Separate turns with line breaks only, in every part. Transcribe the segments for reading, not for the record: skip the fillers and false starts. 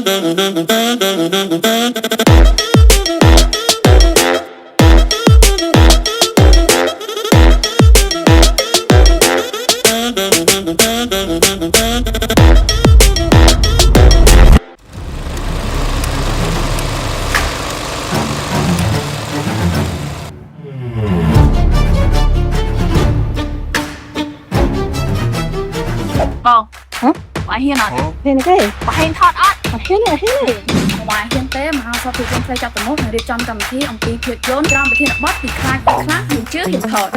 Vâng. Bà Hiên à?
Hiên cái gì?
Bà Hiên thọt ớt.
Hiên này
Bà Hiên tế mà sao thì không phải chặt tầm mốt này đi trong cầm thi ông tí thiệt vốn trong bà Hiên là bót thì khai hình trước thì thọt.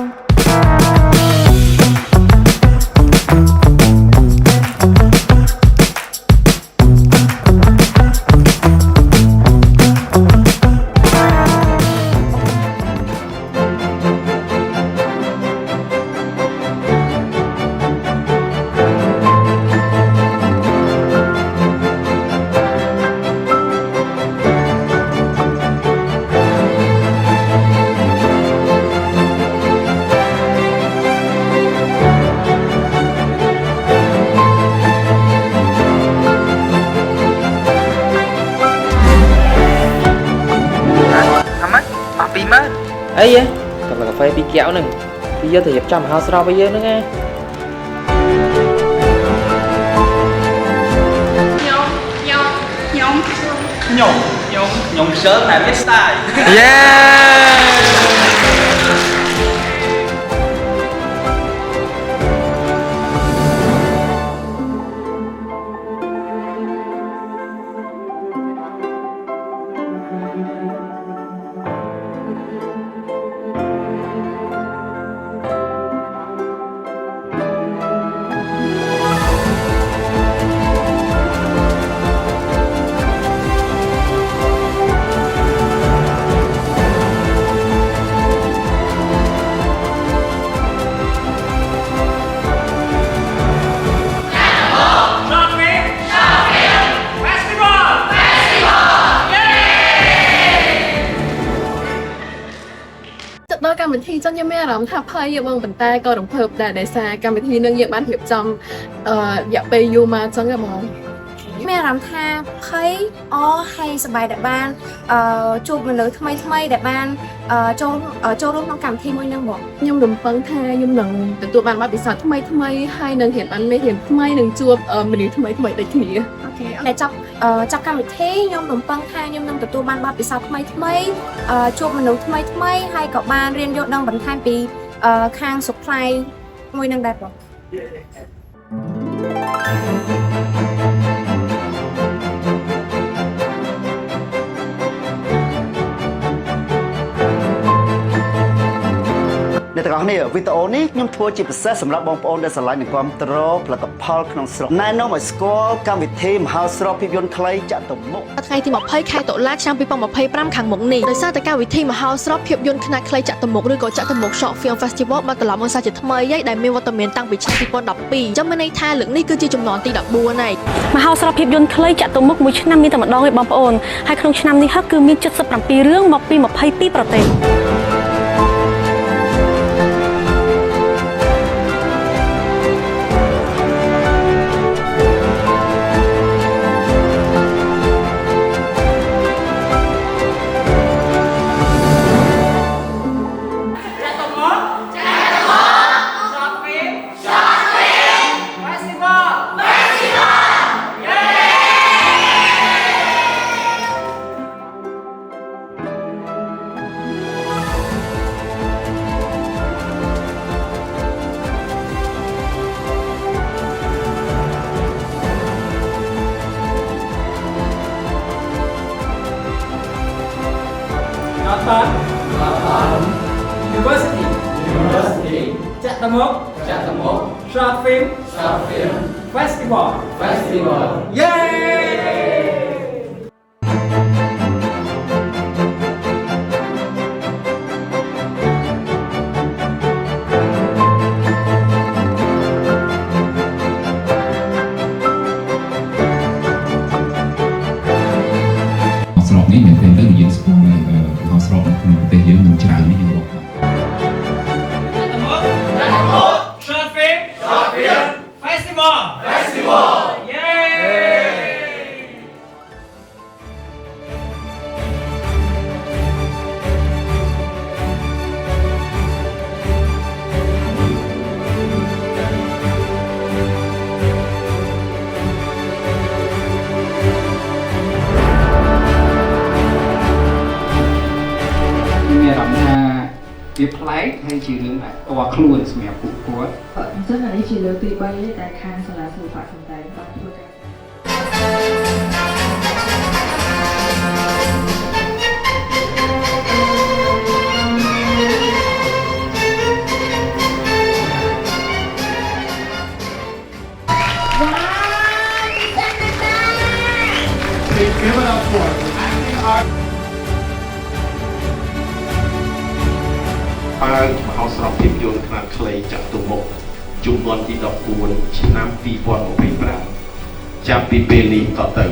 ấy á, còn là cà phê pi kéo nè, bây giờ thì dập trăm house rau bây giờ nữa nghe.
Nhung sớm này biết style.
Yeah.
Đóកម្មវិធីចឹងខ្ញុំមានអារម្មណ៍ថាភ័យបងប៉ុន្តែក៏រំភើបដែរដោយសារកម្មវិធីនឹងយើងបានរៀបចំរយៈពេលយូរមកចឹងហ្មង
មានអារម្មណ៍ថាភ័យអហើយសប្បាយដែលបានជួបមនុស្សថ្មីដែលបានចូលរួមក្នុងកម្មវិធីមួយហ្នឹងបង
ខ្ញុំរំពឹងថាខ្ញុំនឹងទទួលបានបទពិសោធន៍ថ្មីហើយនឹងរៀនបានមេរៀនថ្មីនឹងជួបមនុស្សថ្មីដូចគ្នា
អូខេតែចាប់កម្មវិធីខ្ញុំរំពឹងថាខ្ញុំនឹងទទួលបានបទពិសោធន៍ថ្មីជួបមនុស្សថ្មីហើយក៏បានរៀនយល់ដឹងបន្ថែមពីខាង supply មួយនឹងដែរបង
ในตอนนี้วิดีโอนี้ខ្ញុំធ្វើជាពិសេសសម្រាប់បងប្អូនដែលស្រឡាញ់និងគាំទ្រផលិតផលក្នុងស្រុកណែនាំឲ្យស្គាល់កម្មវិធីមហោស្រពភាពយន្តខ្លីចាក់ទៅមុខ
ថ្ងៃទី20ខែតុលាឆ្នាំ2025ខាងមុខនេះដោយសារតែកម្មវិធីមហោស្រពភាពយន្តខ្នាតខ្លីចាក់ទៅមុខឬក៏ចាក់ទៅមុខ Short Film Festival បានត្រឡប់មកសាជាថ្មីហើយដែលមានវត្តមានតាំងពីឆ្នាំ2012ចាំមានន័យថាលើកនេះគឺជាចំនួនទី14ហើយមហោស្រពភាពយន្តខ្លីចាក់ទៅមុខមួយឆ្នាំមានតែម្ដងឯងបងប្អូនហើយក្នុងឆ្នាំនេះគឺមាន77រឿងមកពី22ប្រទេស
University. Chatamok. Short film. Festival. Yay!
Srop ni mình tên tới là diễn sport này họ srop mình tên diễn mình trả mấy những bộ
Short film. Festival. Yay!
ប្លែកហើយជារឿងដែលតខ្លួនសម្រាប់ពួកគាត់
អញ្ចឹងអានេះជាលើកទី3ដែលខាងសាលាសិល្បៈសំដែងបានធ្វើការ
បើកមហោស្រពភាពយន្តខ្នាតខ្លីចាក់ទុំមុខជំនាន់ទី14ឆ្នាំ2025ចាប់ពីពេលនេះតទៅ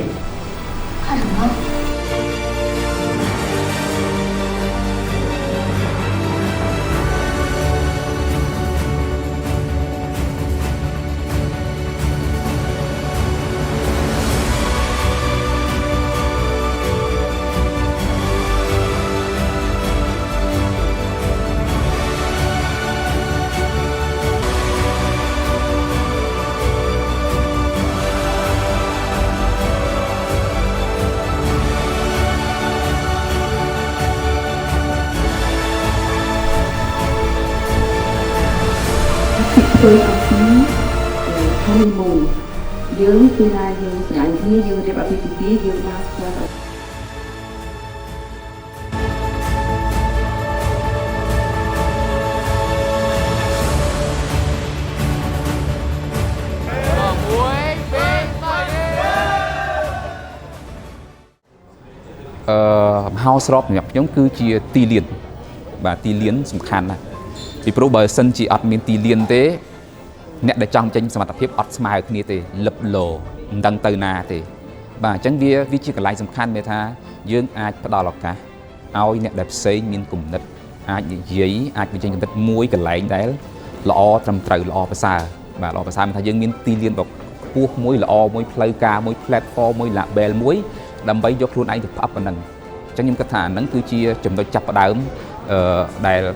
ធ្វើអំពីហនីមូនយើងពេលណាយើងស្រឡាញ់គ្នាយើងរៀបអាពាហ៍ពិពាហ៍យើងបានស្គាល់
មហោស្រពសម្រាប់ខ្ញុំគឺជាទីលានបាទទីលានសំខាន់ណាស់ពីព្រោះបើសិនជាអត់មានទីលានទេអ្នកដែលចង់ចេញសមត្ថភាពអត់ស្មើគ្នាទេលឹបលោមិនដឹងទៅណាទេបាទអញ្ចឹងវាជាកន្លែងសំខាន់ដែលថាយើងអាចផ្ដល់ឱកាសឲ្យអ្នកដែលផ្សេងមានគំនិតអាចនិយាយអាចបញ្ចេញគំនិតមួយកន្លែងដែលល្អត្រឹមត្រូវល្អប្រសើរបាទល្អប្រសើរមានថាយើងមានទីលានដ៏ខ្ពស់មួយល្អមួយផ្លូវការមួយ platform មួយ label មួយដើម្បីយកខ្លួនឯងទៅផ្អាប់ប៉ុណ្ណឹងអញ្ចឹងខ្ញុំគិតថាហ្នឹងគឺជាចំណុចចាប់ផ្ដើម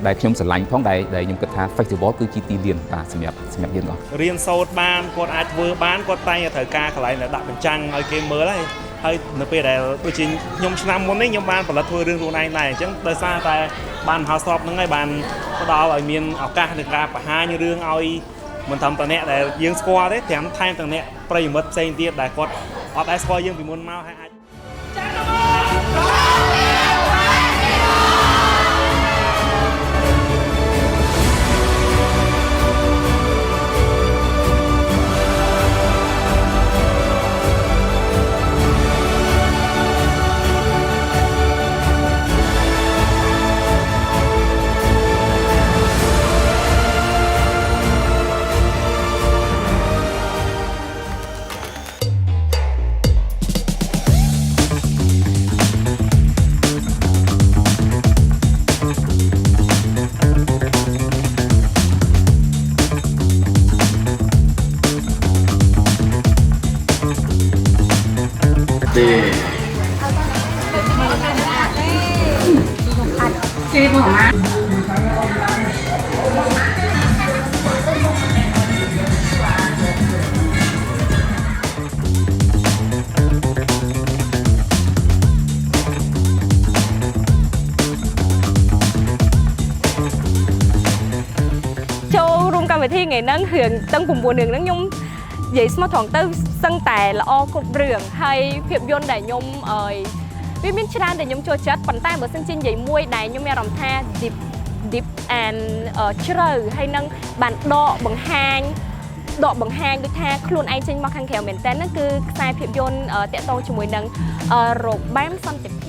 ដែលខ្ញុំស្រឡាញ់ផងដែលខ្ញុំគិតថា festival គឺជាទីលានបាទសម្រាប់យើងអស់
រៀនសូត្របានគាត់អាចធ្វើបានគាត់តែងតែត្រូវការកន្លែងដែលដាក់បញ្ចាំងឲ្យគេមើលហើយនៅពេលដែលដូចជាខ្ញុំឆ្នាំមុននេះខ្ញុំបានផលិតធ្វើរឿងខ្លួនឯងដែរអញ្ចឹងដោយសារតែបានមហោស្រពហ្នឹងហើយបានផ្ដល់ឲ្យមានឱកាសในការបង្ហាញរឿងឲ្យមិនត្រឹមតែអ្នកដែលយើងស្គាល់ទេថែមទាំងអ្នកប្រិយមិត្តផ្សេងទៀតដែលគាត់អត់ដែលស្គាល់យើងពីមុនមកហើយអាច
គេមកមក
ចូលរួមកម្មវិធីថ្ងៃហ្នឹងរឿងទាំង9រឿងហ្នឹងខ្ញុំនិយាយស្មោះត្រង់ទៅសឹងតែល្អគ្រប់រឿងហើយភាពយន្តដែលខ្ញុំវាមានច្រើនដែលខ្ញុំចូលចិត្តប៉ុន្តែបើសិនជានិយាយមួយដែលខ្ញុំមានអារម្មណ៍ថា deep and ជ្រៅហើយនឹងបានដកបង្ហាញដូចថាខ្លួនឯងចេញមកខាងក្រៅមែនតើហ្នឹងគឺខ្សែភាពយន្តតាក់ទងជាមួយនឹងរបាំសន្តិភាព